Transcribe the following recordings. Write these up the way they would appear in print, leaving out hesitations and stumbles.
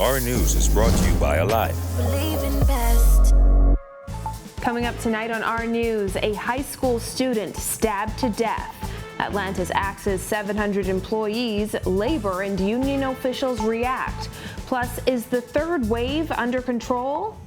Our News is brought to you by Alive. Believe in best. Coming up tonight on Our News, a high school student stabbed to death. Atlantis axes 700 employees, labor and union officials react. Plus, is the third wave under control?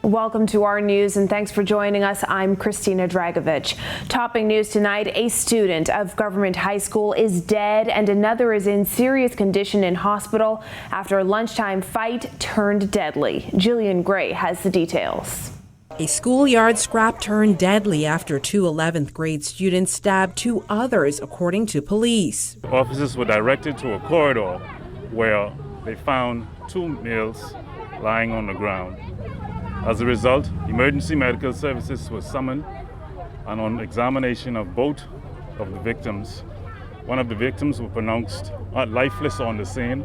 Welcome to Our News and thanks for joining us. I'm Christina Dragovich. Topping news tonight, a student of Government High School is dead and another is in serious condition in hospital after a lunchtime fight turned deadly. Jillian Gray has the details. A schoolyard scrap turned deadly after two 11th grade students stabbed two others, according to police. Officers were directed to a corridor where they found two males lying on the ground. As a result, emergency medical services were summoned, and on examination of both of the victims, one of the victims was pronounced lifeless on the scene,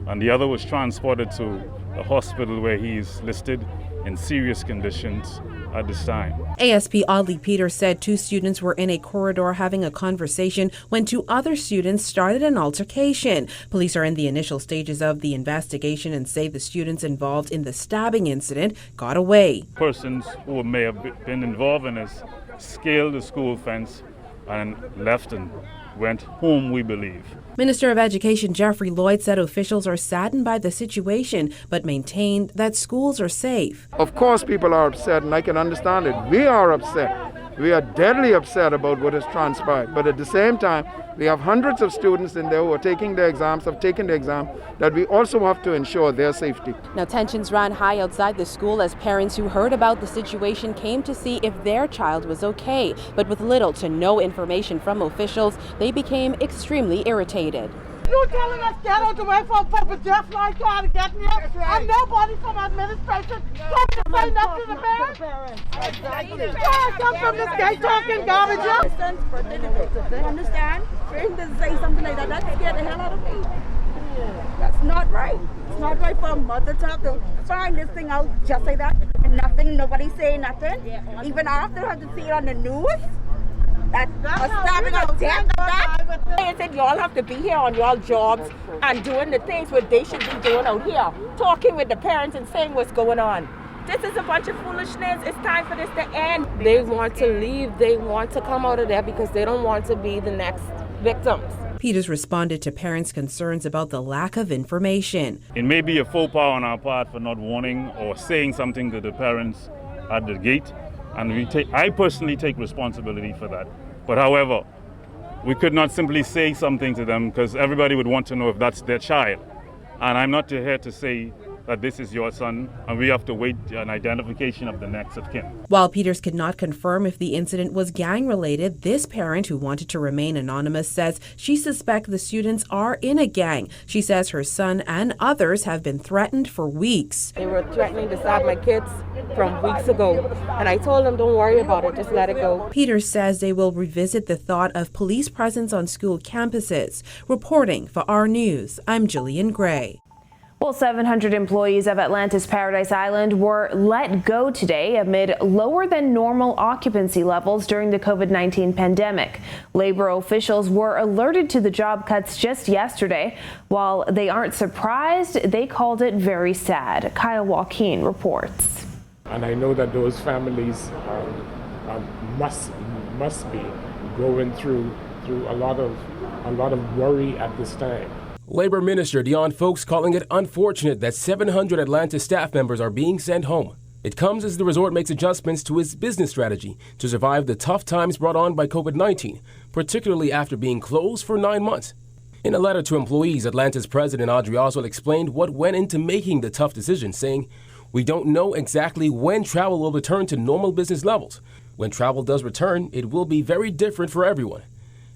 and the other was transported to a hospital where he is listed in serious conditions at this time. ASP Audley Peters said two students were in a corridor having a conversation when two other students started an altercation. Police are in the initial stages of the investigation and say the students involved in the stabbing incident got away. Persons who may have been involved in this scaled the school fence and left and went home, we believe. Minister of Education Jeffrey Lloyd said officials are saddened by the situation, but maintained that schools are safe. Of course people are upset, and I can understand it. We are upset. We are deadly upset about what has transpired. But at the same time, we have hundreds of students in there who are taking the exams, have taken the exam, that we also have to ensure their safety. Now, tensions ran high outside the school as parents who heard about the situation came to see if their child was okay. But with little to no information from officials, they became extremely irritated. You telling us get out the way for a puppet just like that to get here, and nobody from administration comes to say nothing to the parents? Exactly. Yeah, come from this gate talking garbage. You understand? For him to say something like that, that scared the hell out of me. That's not right. It's not right for a mother to have to find this thing out just like that, and nothing, nobody say nothing. Even after I had to see it on the news. That's stabbing of death. They said y'all have to be here on y'all jobs and doing the things what they should be doing out here, talking with the parents and saying what's going on. This is a bunch of foolishness. It's time for this to end. They want to leave. They want to come out of there because they don't want to be the next victims. Peters responded to parents' concerns about the lack of information. It may be a faux pas on our part for not warning or saying something to the parents at the gate. And I personally take responsibility for that. But however, we could not simply say something to them because everybody would want to know if that's their child. And I'm not here to say that this is your son, and we have to wait an identification of the next of kin. While Peters could not confirm if the incident was gang-related, this parent, who wanted to remain anonymous, says she suspects the students are in a gang. She says her son and others have been threatened for weeks. They were threatening to stab my kids from weeks ago, and I told them, don't worry about it, just let it go. Peters says they will revisit the thought of police presence on school campuses. Reporting for Our News, I'm Jillian Gray. Well, 700 employees of Atlantis Paradise Island were let go today amid lower than normal occupancy levels during the COVID-19 pandemic. Labor officials were alerted to the job cuts just yesterday. While they aren't surprised, they called it very sad. Kyle Joaquin reports. And I know that those families must be going through a lot of worry at this time. Labor Minister Dion Folks calling it unfortunate that 700 Atlantis staff members are being sent home. It comes as the resort makes adjustments to its business strategy to survive the tough times brought on by COVID-19, particularly after being closed for 9 months. In a letter to employees, Atlantis President Audrey Oswald explained what went into making the tough decision, saying, "We don't know exactly when travel will return to normal business levels. When travel does return, it will be very different for everyone."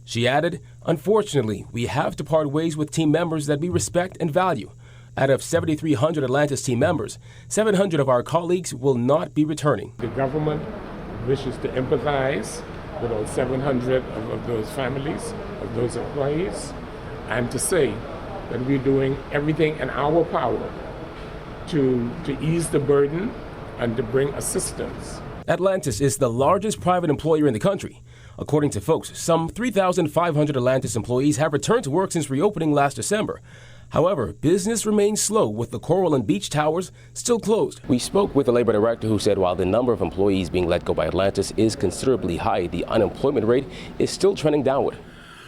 She added, "Unfortunately, we have to part ways with team members that we respect and value. Out of 7,300 Atlantis team members, 700 of our colleagues will not be returning." The government wishes to empathize with all 700 of those families, of those employees, and to say that we're doing everything in our power to ease the burden and to bring assistance Atlantis is the largest private employer in the country. According to folks, some 3,500 Atlantis employees have returned to work since reopening last December. However, business remains slow with the Coral and Beach Towers still closed. We spoke with the labor director who said while the number of employees being let go by Atlantis is considerably high, the unemployment rate is still trending downward.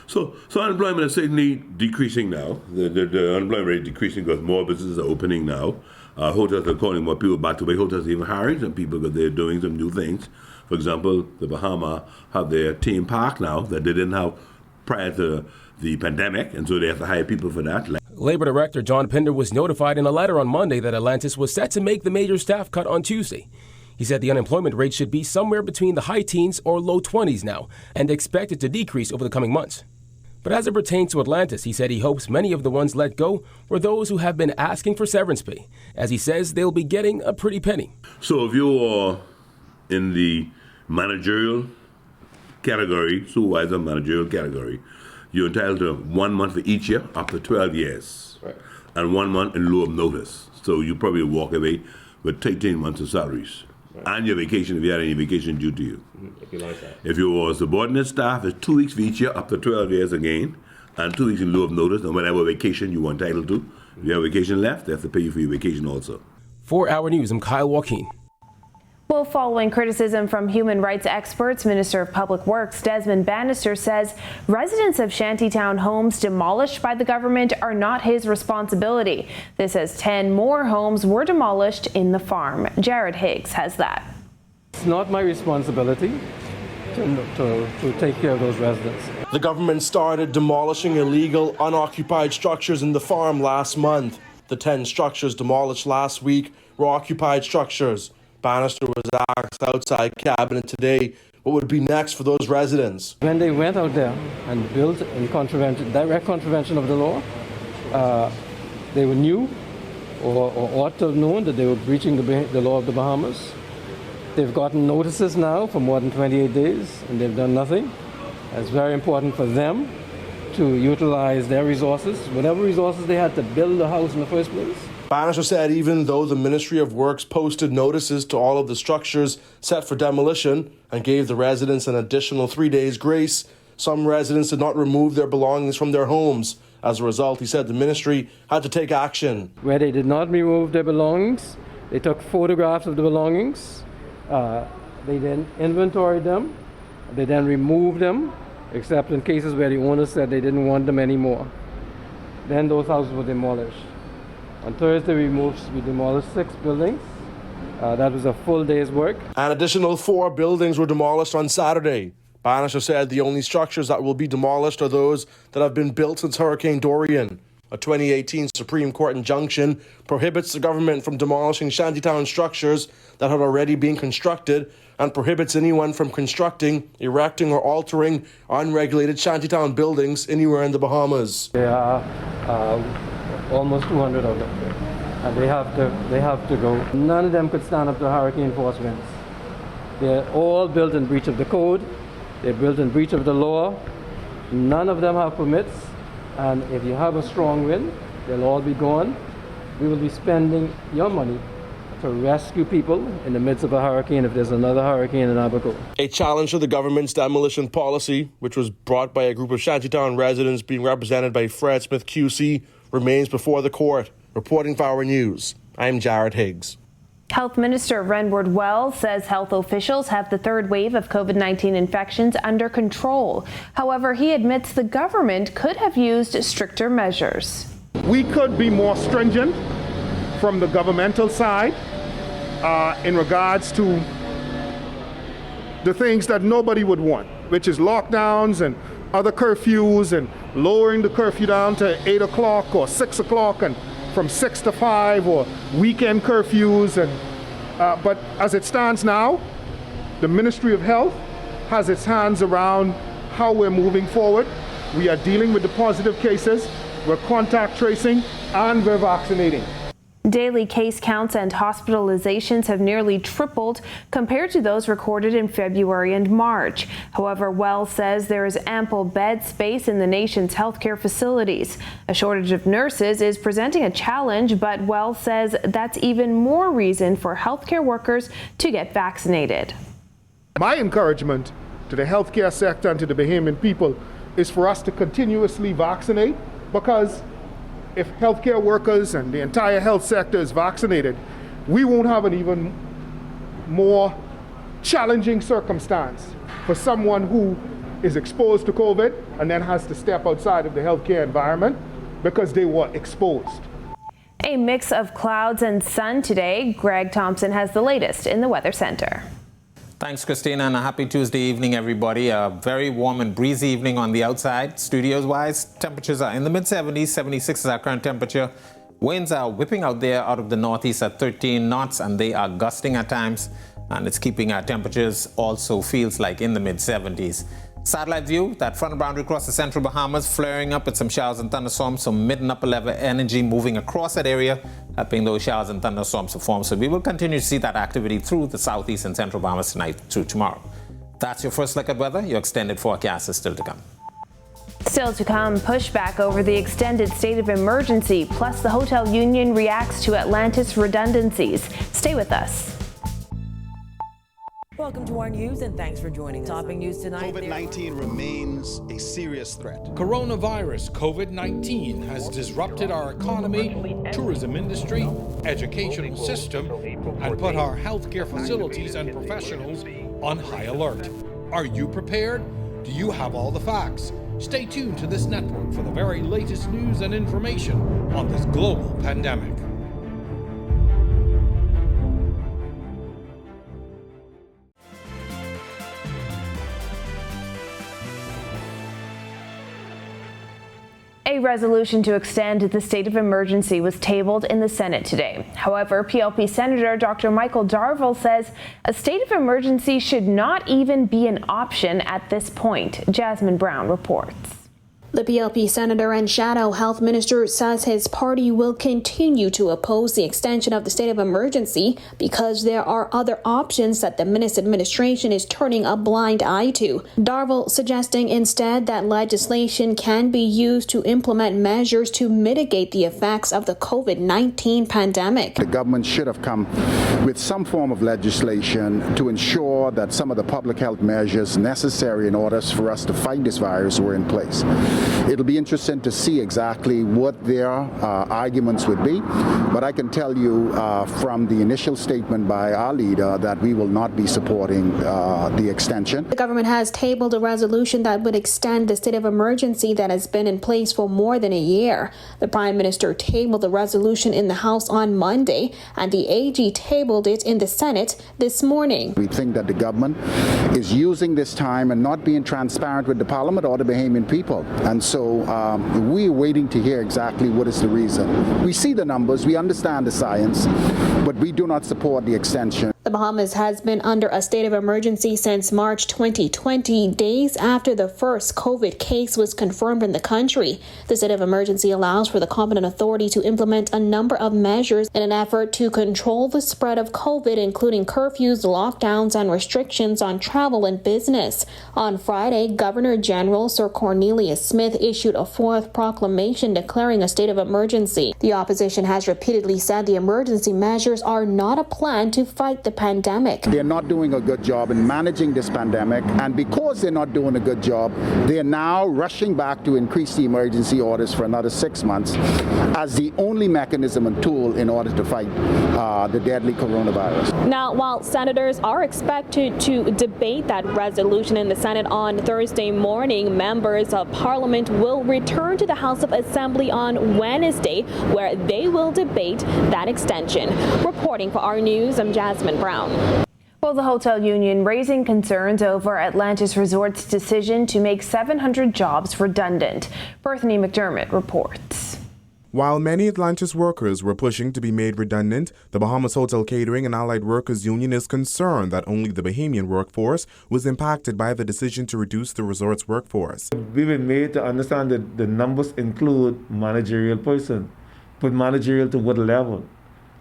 So unemployment is certainly decreasing now. The unemployment rate is decreasing because more businesses are opening now. Hotels are calling more people back to work. Hotels are even hiring some people because they're doing some new things. For example, the Bahamas have their theme park now that they didn't have prior to the pandemic, and so they have to hire people for that. Labor Director John Pinder was notified in a letter on Monday that Atlantis was set to make the major staff cut on Tuesday. He said the unemployment rate should be somewhere between the high teens or low 20s now, and expected to decrease over the coming months. But as it pertains to Atlantis, he said he hopes many of the ones let go were those who have been asking for severance pay, as he says they'll be getting a pretty penny. So if you are in the managerial category, supervisor managerial category, you're entitled to 1 month for each year up to 12 years, right, and 1 month in lieu of notice. So you probably walk away with 18 months of salaries. Right. And your vacation if you had any vacation due to you. If you like that. If you were subordinate staff, it's 2 weeks for each year up to 12 years again, and 2 weeks in lieu of notice, and whatever vacation you were entitled to. If you have vacation left, they have to pay you for your vacation also. For Our News, I'm Kyle Joaquin. Well, following criticism from human rights experts, Minister of Public Works Desmond Bannister says residents of shantytown homes demolished by the government are not his responsibility. This as 10 more homes were demolished in the farm. Jared Higgs has that. It's not my responsibility to take care of those residents. The government started demolishing illegal, unoccupied structures in the farm last month. The 10 structures demolished last week were occupied structures. Bannister was asked outside cabinet today what would be next for those residents. When they went out there and built in direct contravention of the law, they were new or ought to have known that they were breaching the law of the Bahamas. They've gotten notices now for more than 28 days and they've done nothing. It's very important for them to utilize their resources, whatever resources they had to build the house in the first place. Bannister said even though the Ministry of Works posted notices to all of the structures set for demolition and gave the residents an additional 3 days grace, some residents did not remove their belongings from their homes. As a result, he said the ministry had to take action. Where they did not remove their belongings, they took photographs of the belongings, they then inventoried them, they then removed them, except in cases where the owner said they didn't want them anymore. Then those houses were demolished. On Thursday, we demolished 6 buildings. That was a full day's work. An additional 4 buildings were demolished on Saturday. Bannister said the only structures that will be demolished are those that have been built since Hurricane Dorian. A 2018 Supreme Court injunction prohibits the government from demolishing shantytown structures that had already been constructed and prohibits anyone from constructing, erecting, or altering unregulated shantytown buildings anywhere in the Bahamas. There are almost 200 of them, and they have to go. None of them could stand up to hurricane force winds. They're all built in breach of the code. They're built in breach of the law. None of them have permits, and if you have a strong wind, they'll all be gone. We will be spending your money to rescue people in the midst of a hurricane if there's another hurricane in Abaco. A challenge to the government's demolition policy, which was brought by a group of shantytown residents being represented by Fred Smith QC, remains before the court. Reporting for Our News, I'm Jared Higgs. Health Minister Renward Wells says health officials have the third wave of COVID-19 infections under control. However, he admits the government could have used stricter measures. We could be more stringent from the governmental side in regards to the things that nobody would want, which is lockdowns and other curfews and lowering the curfew down to 8 o'clock or 6 o'clock and from 6 to 5 or weekend curfews. But as it stands now, the Ministry of Health has its hands around how we're moving forward. We are dealing with the positive cases, we're contact tracing, and we're vaccinating. Daily case counts and hospitalizations have nearly tripled compared to those recorded in February and March. However, Wells says there is ample bed space in the nation's healthcare facilities. A shortage of nurses is presenting a challenge, but Wells says that's even more reason for healthcare workers to get vaccinated. My encouragement to the healthcare sector and to the Bahamian people is for us to continuously vaccinate, because if healthcare workers and the entire health sector is vaccinated, we won't have an even more challenging circumstance for someone who is exposed to COVID and then has to step outside of the healthcare environment because they were exposed. A mix of clouds and sun today. Greg Thompson has the latest in the Weather Center. Thanks, Christina, and a happy Tuesday evening, everybody. A very warm and breezy evening on the outside. Studios-wise, temperatures are in the mid-70s. 76 is our current temperature. Winds are whipping out there out of the northeast at 13 knots, and they are gusting at times. And it's keeping our temperatures also feels like in the mid-70s. Satellite view, that frontal boundary across the central Bahamas, flaring up with some showers and thunderstorms, some mid and upper level energy moving across that area, helping those showers and thunderstorms to form. So we will continue to see that activity through the southeast and central Bahamas tonight through tomorrow. That's your first look at weather. Your extended forecast is still to come. Still to come, pushback over the extended state of emergency, plus the hotel union reacts to Atlantis redundancies. Stay with us. Welcome to our news and thanks for joining us. Topping news tonight. COVID-19 remains a serious threat. Coronavirus COVID-19 has disrupted our economy, tourism industry, educational system, and put our healthcare facilities and professionals on high alert. Are you prepared? Do you have all the facts? Stay tuned to this network for the very latest news and information on this global pandemic. A resolution to extend the state of emergency was tabled in the Senate today. However, PLP Senator Dr. Michael Darville says a state of emergency should not even be an option at this point. Jasmine Brown reports. The PLP Senator and Shadow Health Minister says his party will continue to oppose the extension of the state of emergency because there are other options that the Minnis administration is turning a blind eye to. Darville suggesting instead that legislation can be used to implement measures to mitigate the effects of the COVID-19 pandemic. The government should have come with some form of legislation to ensure that some of the public health measures necessary in order for us to fight this virus were in place. It'll be interesting to see exactly what their arguments would be, but I can tell you from the initial statement by our leader that we will not be supporting the extension. The government has tabled a resolution that would extend the state of emergency that has been in place for more than a year. The Prime Minister tabled the resolution in the House on Monday, and the AG tabled it in the Senate this morning. We think that the government is using this time and not being transparent with the Parliament or the Bahamian people. And so we're waiting to hear exactly what is the reason. We see the numbers, we understand the science, but we do not support the extension. The Bahamas has been under a state of emergency since March 2020, days after the first COVID case was confirmed in the country. The state of emergency allows for the competent authority to implement a number of measures in an effort to control the spread of COVID, including curfews, lockdowns, and restrictions on travel and business. On Friday, Governor General Sir Cornelius Smith issued a fourth proclamation declaring a state of emergency. The opposition has repeatedly said the emergency measures are not a plan to fight the pandemic. They're not doing a good job in managing this pandemic, and because they're not doing a good job, they're now rushing back to increase the emergency orders for another 6 months as the only mechanism and tool in order to fight the deadly coronavirus. Now, while senators are expected to debate that resolution in the Senate on Thursday morning, members of Parliament will return to the House of Assembly on Wednesday, where they will debate that extension. Reporting for our news, I'm Jasmine Brown. Well, the hotel union raising concerns over Atlantis Resort's decision to make 700 jobs redundant. Bethany McDermott reports. While many Atlantis workers were pushing to be made redundant, the Bahamas Hotel Catering and Allied Workers Union is concerned that only the Bahamian workforce was impacted by the decision to reduce the resort's workforce. We've been made to understand that the numbers include managerial person, but managerial to what level?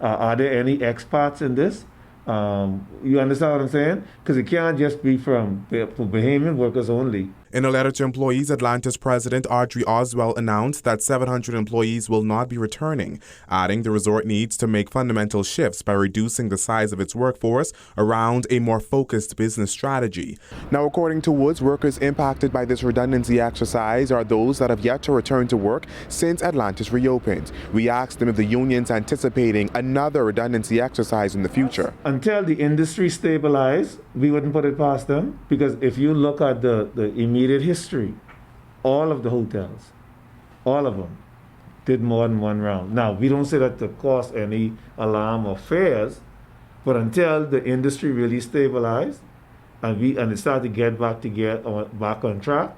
Are there any expats in this? You understand what I'm saying? Because it can't just be for Bahamian workers only. In a letter to employees, Atlantis President Audrey Oswell announced that 700 employees will not be returning, adding the resort needs to make fundamental shifts by reducing the size of its workforce around a more focused business strategy. Now, according to Woods, workers impacted by this redundancy exercise are those that have yet to return to work since Atlantis reopened. We asked them if the union's anticipating another redundancy exercise in the future. Until the industry stabilizes, we wouldn't put it past them, because if you look at the immediate history, all of the hotels, all of them, did more than one round. Now, we don't say that to cause any alarm or fears, but until the industry really stabilizes and it starts to get back on track,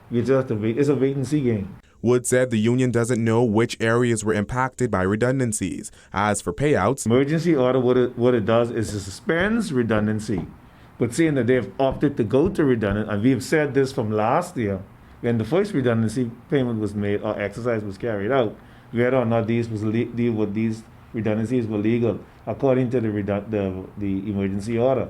we just have to wait. It's a wait and see game. Wood said the union doesn't know which areas were impacted by redundancies. As for payouts, emergency order, what it does is it suspends redundancy. But seeing that they've opted to go to redundant, and we've said this from last year, when the first redundancy payment was made or exercise was carried out, whether or not these redundancies were legal according to the emergency order.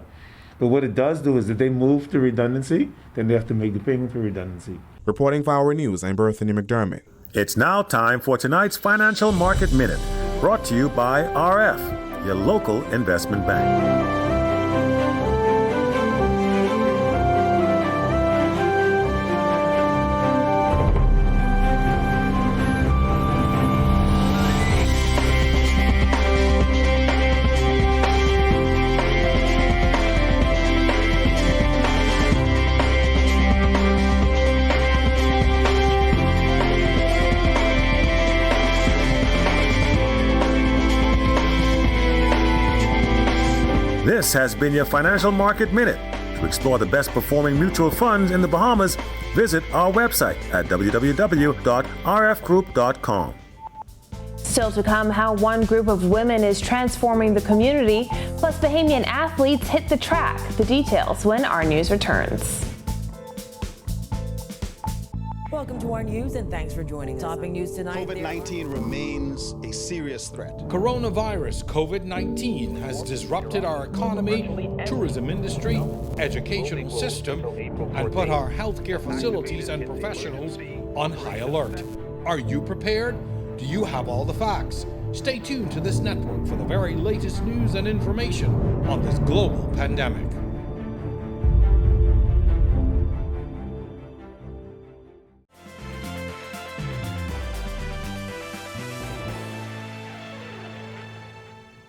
But what it does do is that they move to redundancy, then they have to make the payment for redundancy. Reporting for Our News, I'm Berthany McDermott. It's now time for tonight's Financial Market Minute, brought to you by RF, your local investment bank. This has been your Financial Market Minute. To explore the best performing mutual funds in the Bahamas, visit our website at www.rfgroup.com. Still to come, how one group of women is transforming the community, plus Bahamian athletes hit the track. The details when Our News returns. Welcome to our news and thanks for joining us. Topping news tonight. COVID-19 remains a serious threat. Coronavirus COVID-19 has disrupted our economy, tourism industry, educational system, and put our healthcare facilities and professionals on high alert. Are you prepared? Do you have all the facts? Stay tuned to this network for the very latest news and information on this global pandemic.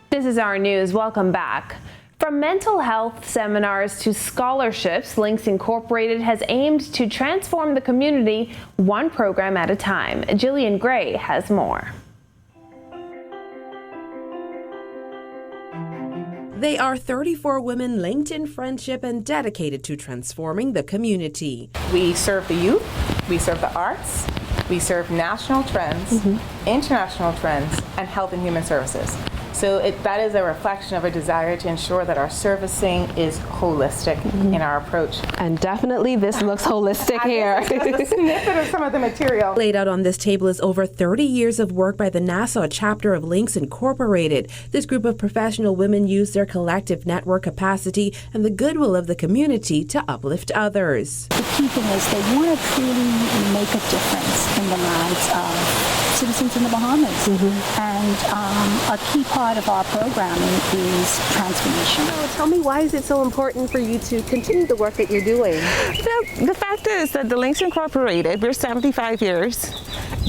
This is Our News. Welcome back. From mental health seminars to scholarships, Lynx Incorporated has aimed to transform the community one program at a time. Jillian Gray has more. They are 34 women linked in friendship and dedicated to transforming the community. We serve the youth, we serve the arts, we serve national trends, international trends, and health and human services. So that is a reflection of a desire to ensure that our servicing is holistic in our approach. And definitely this looks holistic here. A snippet of some of the material. Laid out on this table is over 30 years of work by the Nassau chapter of Lynx Incorporated. This group of professional women use their collective network capacity and the goodwill of the community to uplift others. The key thing is they want to truly make a difference in the lives of citizens in the Bahamas. And a key part of our programming is transformation. So tell me, why is it so important for you to continue the work that you're doing? The fact is that the Lynx Incorporated, we're 75 years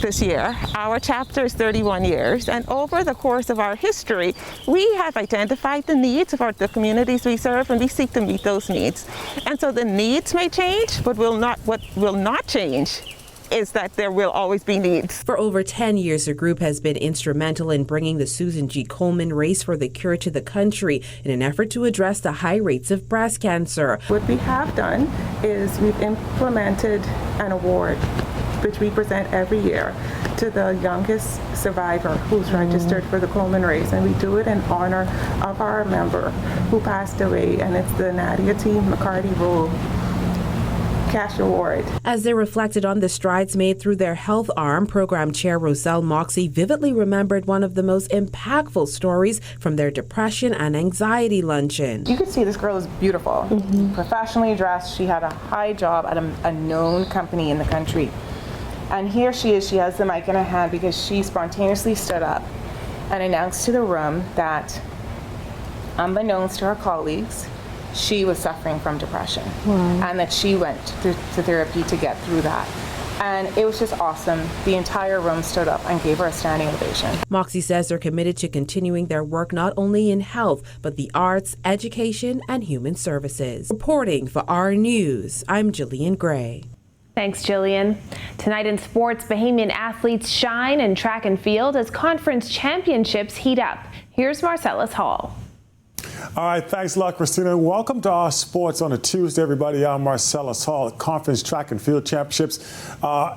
this year. Our chapter is 31 years. And over the course of our history, we have identified the needs of the communities we serve, and we seek to meet those needs. And so the needs may change, but what will not change is that there will always be needs. For over 10 years, the group has been instrumental in bringing the Susan G. Komen Race for the Cure to the country in an effort to address the high rates of breast cancer. What we have done is we've implemented an award which we present every year to the youngest survivor who's registered for the Komen Race, and we do it in honor of our member who passed away, and it's the Nadia T. McCarty Rule cash reward. As they reflected on the strides made through their health arm, Program Chair Roselle Moxie vividly remembered one of the most impactful stories from their depression and anxiety luncheon. You could see this girl is beautiful, professionally dressed. She had a high job at a known company in the country. And here she is, she has the mic in her hand because she spontaneously stood up and announced to the room that, unbeknownst to her colleagues, she was suffering from depression. And that she went to therapy to get through that. And it was just awesome. The entire room stood up and gave her a standing ovation. Moxie says they're committed to continuing their work not only in health, but the arts, education, and human services. Reporting for our news, I'm Jillian Gray. Thanks, Jillian. Tonight in sports, Bahamian athletes shine in track and field as conference championships heat up. Here's Marcellus Hall. All right, thanks a lot, Christina. Welcome to our sports on a Tuesday, everybody. I'm Marcellus Hall. Conference track and field championships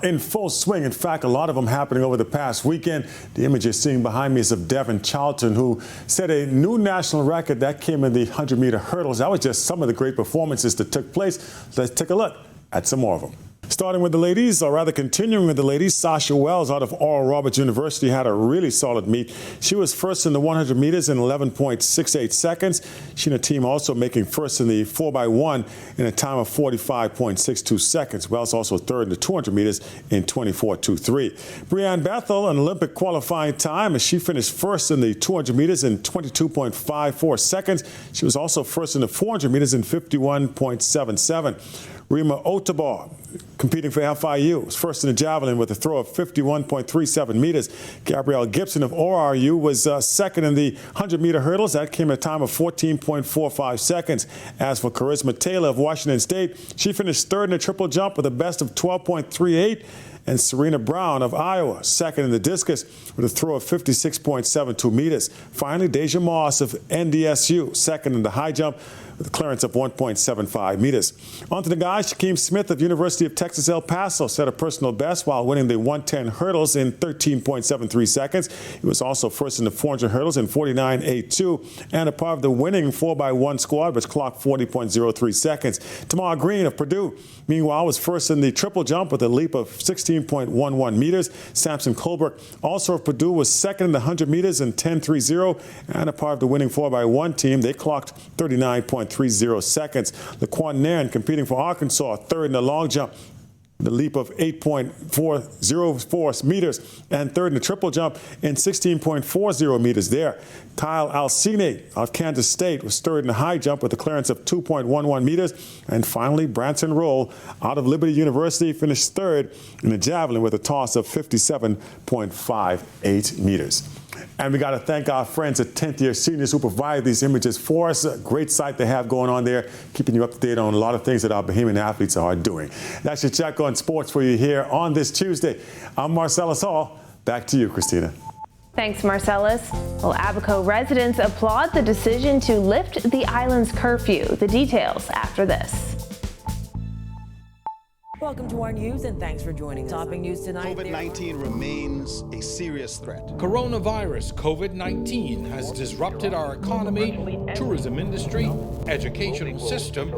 in full swing. In fact, a lot of them happening over the past weekend. The image you're seeing behind me is of Devin Charlton, who set a new national record that came in the 100-meter hurdles. That was just some of the great performances that took place. Let's take a look at some more of them. Starting with the ladies, or rather continuing with the ladies, Sasha Wells out of Oral Roberts University had a really solid meet. She was first in the 100 meters in 11.68 seconds. She and her team also making first in the 4x1 in a time of 45.62 seconds. Wells also third in the 200 meters in 24.23. Breanne Bethel, an Olympic qualifying time, as she finished first in the 200 meters in 22.54 seconds. She was also first in the 400 meters in 51.77. Rima Otabar, competing for FIU, was first in the javelin with a throw of 51.37 meters. Gabrielle Gibson of ORU was second in the 100-meter hurdles. That came at a time of 14.45 seconds. As for Charisma Taylor of Washington State, she finished third in the triple jump with a best of 12.38. And Serena Brown of Iowa, second in the discus with a throw of 56.72 meters. Finally, Deja Moss of NDSU, second in the high jump with a clearance of 1.75 meters. On to the guys. Shaquem Smith of University of Texas El Paso set a personal best while winning the 110 hurdles in 13.73 seconds. He was also first in the 400 hurdles in 49.82 and a part of the winning 4x1 squad, which clocked 40.03 seconds. Tamar Green of Purdue, meanwhile, was first in the triple jump with a leap of 16.11 meters. Samson Colbert, also of Purdue, was second in the 100 meters in 10.30 and a part of the winning 4x1 team. They clocked 39.30 seconds. Laquan Nairn, competing for Arkansas, third in the long jump, the leap of 8.404 meters, and third in the triple jump in 16.40 meters there. Kyle Alcine of Kansas State was third in the high jump with a clearance of 2.11 meters. And finally, Branson Roll out of Liberty University finished third in the javelin with a toss of 57.58 meters. And we got to thank our friends at 10th Year Seniors who provide these images for us. A great site they have going on there, keeping you up to date on a lot of things that our Bahamian athletes are doing. That's your check on sports for you here on this Tuesday. I'm Marcellus Hall. Back to you, Christina. Thanks, Marcellus. Well, Abaco residents applaud the decision to lift the island's curfew. The details after this. Welcome to our news and thanks for joining us. Topping news tonight. COVID-19 remains a serious threat. Coronavirus COVID-19 has disrupted our economy, tourism industry, educational system,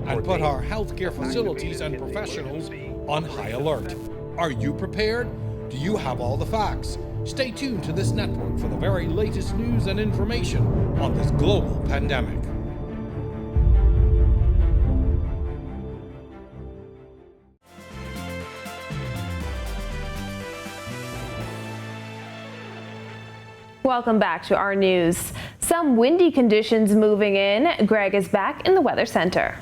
and put our healthcare facilities and professionals on high alert. Are you prepared? Do you have all the facts? Stay tuned to this network for the very latest news and information on this global pandemic. Welcome back to our news. Some windy conditions moving in. Greg is back in the Weather Center.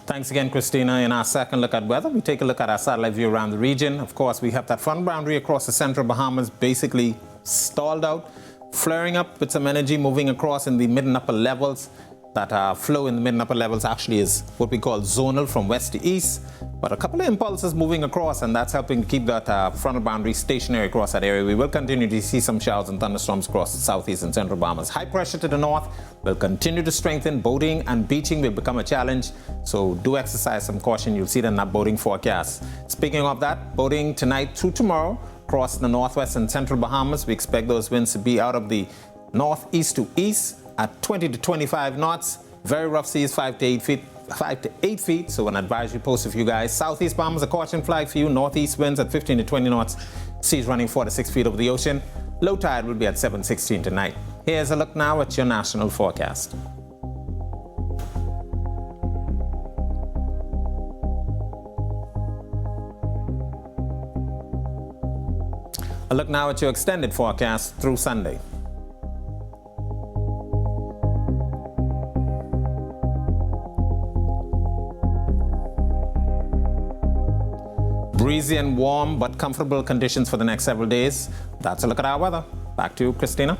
Thanks again, Christina. In our second look at weather, we take a look at our satellite view around the region. Of course, we have that front boundary across the central Bahamas basically stalled out, flaring up with some energy moving across in the mid and upper levels. That flow in the mid and upper levels actually is what we call zonal from west to east. But a couple of impulses moving across, and that's helping to keep that frontal boundary stationary across that area. We will continue to see some showers and thunderstorms across the southeast and central Bahamas. High pressure to the north will continue to strengthen. Boating and beaching will become a challenge, so do exercise some caution. You'll see that in that boating forecast. Speaking of that, boating tonight through tomorrow across the northwest and central Bahamas. We expect those winds to be out of the northeast to east at 20 to 25 knots. Very rough seas, 5 to 8 feet. 5 to 8 feet, so an advisory posted for you guys. Southeast bombers, a caution flag for you. Northeast winds at 15 to 20 knots. Seas running 4 to 6 feet over the ocean. Low tide will be at 7:16 tonight. Here's a look now at your national forecast. A look now at your extended forecast through Sunday. Breezy and warm but comfortable conditions for the next several days. That's a look at our weather. Back to you, Christina.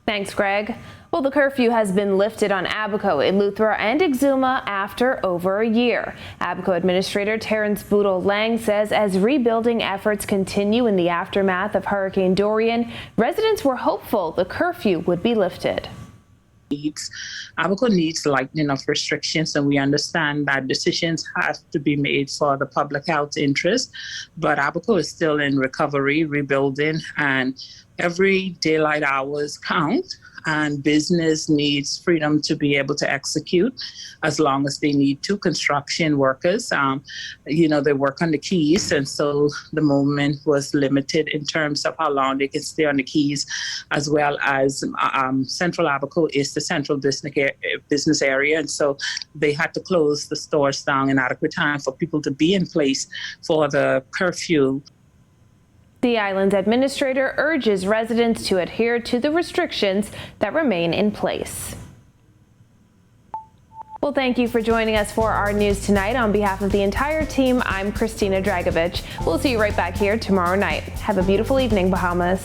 Thanks, Greg. Well, the curfew has been lifted on Abaco, Eleuthera, and Exuma after over a year. Abaco Administrator Terrence Boodle-Lang says as rebuilding efforts continue in the aftermath of Hurricane Dorian, residents were hopeful the curfew would be lifted. Abaco needs lightening of restrictions, and we understand that decisions have to be made for the public health interest, but Abaco is still in recovery, rebuilding, and every daylight hours count, and business needs freedom to be able to execute as long as they need to. Construction workers, they work on the quays, and so the movement was limited in terms of how long they can stay on the quays, as well as Central Abaco is the central business area, and so they had to close the stores down in adequate time for people to be in place for the curfew. The island's administrator urges residents to adhere to the restrictions that remain in place. Well, thank you for joining us for our news tonight. On behalf of the entire team, I'm Christina Dragovich. We'll see you right back here tomorrow night. Have a beautiful evening, Bahamas.